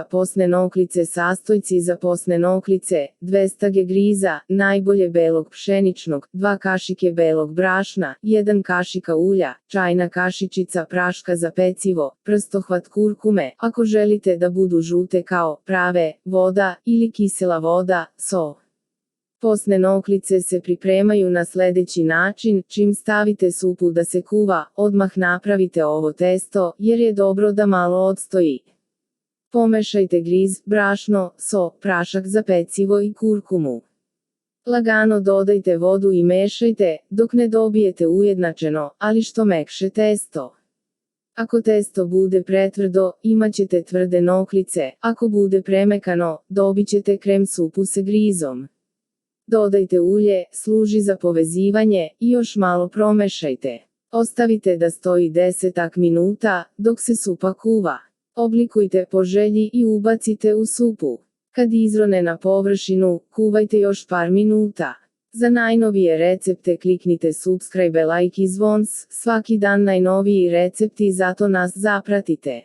posne noklice, sastojci za posne noklice, 200 g griza, najbolje belog pšeničnog, 2 kašike belog brašna, 1 kašika ulja, čajna kašičica praška za pecivo, prstohvat kurkume, ako želite da budu žute kao prave, voda ili kisela voda, so. Posne noklice se pripremaju na sledeći način: čim stavite supu da se kuva, odmah napravite ovo testo, jer je dobro da malo odstoji. Pomešajte griz, brašno, so, prašak za pecivo i kurkumu. Lagano dodajte vodu i mešajte, dok ne dobijete ujednačeno, ali što mekše testo. Ako testo bude pretvrdo, imaćete tvrde noklice, ako bude premekano, dobićete krem supu sa grizom. Dodajte ulje, služi za povezivanje, i još malo promešajte. Ostavite da stoji 10 minuta, dok se supa kuva. Oblikujte po želji i ubacite u supu. Kad izrone na površinu, kuvajte još par minuta. Za najnovije recepte kliknite subscribe, like i zvons, svaki dan najnoviji recepti, zato nas zapratite.